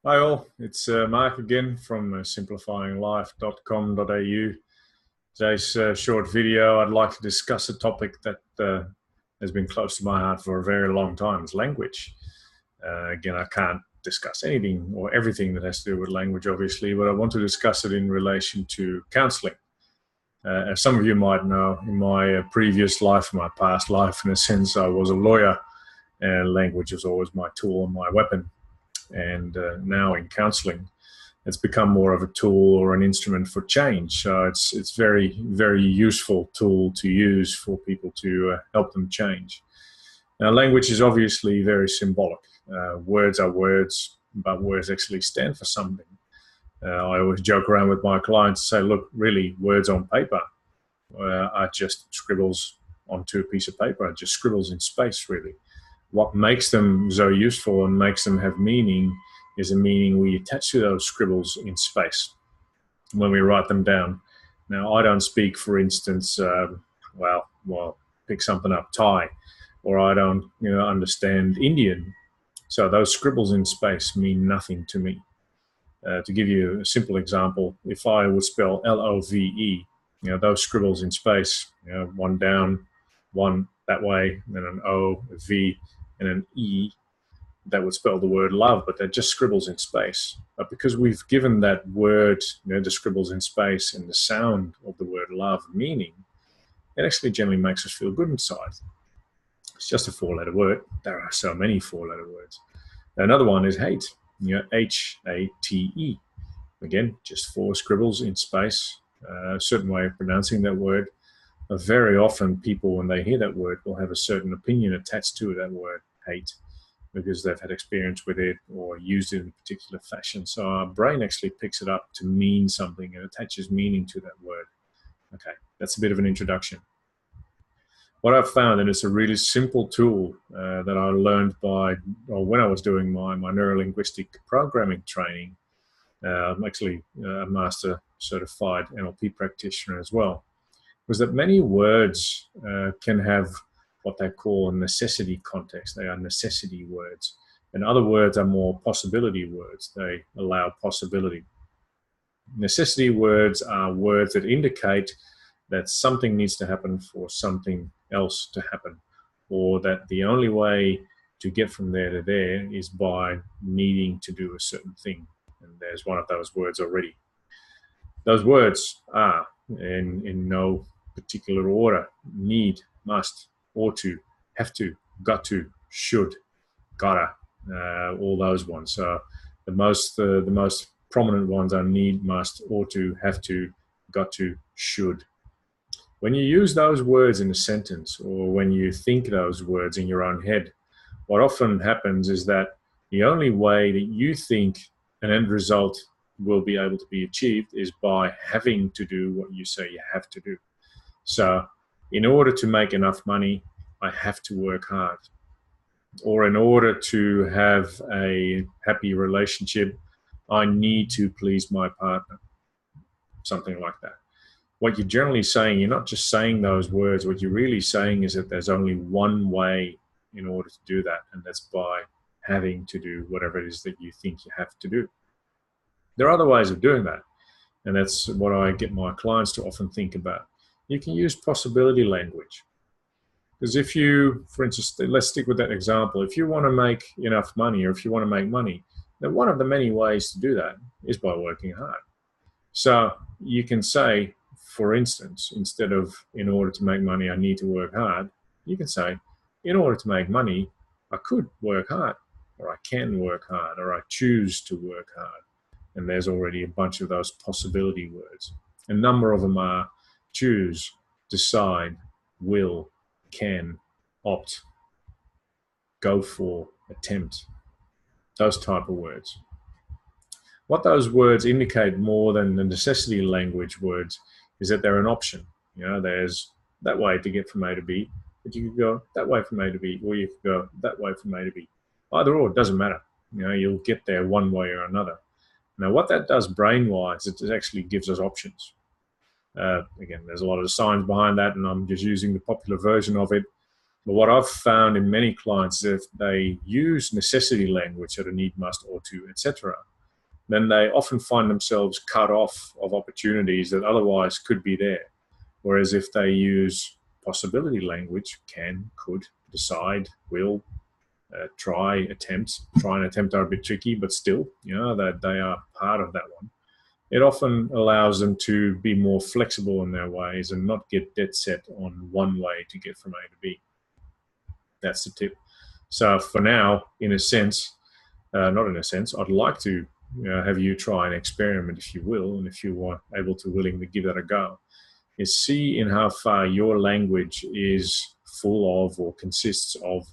Hi all, it's Marc again from simplifyinglife.com.au. Today's short video, I'd like to discuss a topic that has been close to my heart for a very long time. It's language. Again, I can't discuss anything or everything that has to do with language, obviously, but I want to discuss it in relation to counseling. As some of you might know, in my previous life, my past life, in a sense, I was a lawyer, and language was always my tool and my weapon. And now in counseling, it's become more of a tool or an instrument for change. So it's very, very useful tool to use for people to help them change. Now, language is obviously very symbolic. Words are words, but words actually stand for something. I always joke around with my clients and say, look, really, words on paper are just scribbles onto a piece of paper, are just scribbles in space, really. What makes them so useful and makes them have meaning is a meaning we attach to those scribbles in space when we write them down. Now, I don't speak, for instance, pick something up, Thai, or I don't, understand Indian. So those scribbles in space mean nothing to me. To give you a simple example, if I would spell L-O-V-E, those scribbles in space, one down, one that way, then an O, a V, and an E, that would spell the word love, but they're just scribbles in space. But because we've given that word, the scribbles in space and the sound of the word love meaning, it actually generally makes us feel good inside. It's just a four-letter word. There are so many four-letter words. Another one is hate, H-A-T-E. Again, just four scribbles in space, a certain way of pronouncing that word. Very often people, when they hear that word, will have a certain opinion attached to that word, hate, because they've had experience with it or used it in a particular fashion. So our brain actually picks it up to mean something and attaches meaning to that word. Okay, that's a bit of an introduction. What I've found, and it's a really simple tool that I learned when I was doing my neuro-linguistic programming training. I'm actually a master certified NLP practitioner as well, was that many words can have what they call a necessity context. They are necessity words. And other words are more possibility words. They allow possibility. Necessity words are words that indicate that something needs to happen for something else to happen, or that the only way to get from there to there is by needing to do a certain thing. And there's one of those words already. Those words are, in no particular order, need, must, ought to, have to, got to, should, gotta, all those ones. So the most prominent ones are need, must, ought to, have to, got to, should. When you use those words in a sentence, or when you think those words in your own head, what often happens is that the only way that you think an end result will be able to be achieved is by having to do what you say you have to do. So in order to make enough money, I have to work hard. Or in order to have a happy relationship, I need to please my partner. Something like that. What you're generally saying, you're not just saying those words. What you're really saying is that there's only one way in order to do that, and that's by having to do whatever it is that you think you have to do. There are other ways of doing that, and that's what I get my clients to often think about. You can use possibility language. Because if you, for instance, let's stick with that example. If you want to make enough money, or if you want to make money, then one of the many ways to do that is by working hard. So you can say, for instance, instead of in order to make money, I need to work hard, you can say, in order to make money, I could work hard, or I can work hard, or I choose to work hard. And there's already a bunch of those possibility words. A number of them are choose, decide, will, can, opt, go for, attempt, those type of words. What those words indicate more than the necessity language words is that they're an option. There's that way to get from A to B, but you could go that way from A to B, or you could go that way from A to B. Either or, it doesn't matter. You'll get there one way or another. Now, what that does brain-wise, it actually gives us options. Again, there's a lot of science behind that, and I'm just using the popular version of it. But what I've found in many clients is if they use necessity language, so the need, must, ought to, etc., then they often find themselves cut off of opportunities that otherwise could be there. Whereas if they use possibility language, can, could, decide, will, try and attempt are a bit tricky, but still, that they are part of that one. It often allows them to be more flexible in their ways and not get dead set on one way to get from A to B. That's the tip. So for now, in a sense, not in a sense, I'd like to have you try an experiment, if you will, and if you are able to willingly give that a go, is see in how far your language is full of or consists of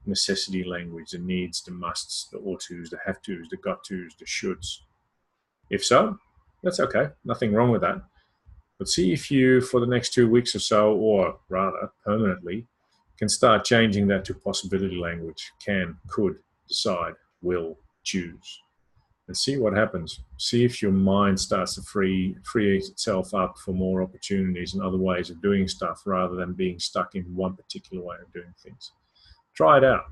necessity language, the needs, the musts, the ought tos, the have tos, the got tos, the shoulds. If so, that's okay. Nothing wrong with that. But see if you, for the next 2 weeks or so, or rather permanently, can start changing that to possibility language. Can, could, decide, will, choose. And see what happens. See if your mind starts to free itself up for more opportunities and other ways of doing stuff rather than being stuck in one particular way of doing things. Try it out.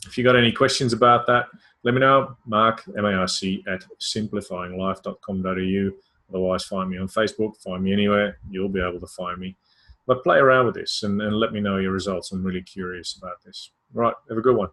If you got any questions about that, let me know. Marc, M-A-R-C, at simplifyinglife.com.au. Otherwise, find me on Facebook. Find me anywhere. You'll be able to find me. But play around with this and let me know your results. I'm really curious about this. Right. Have a good one.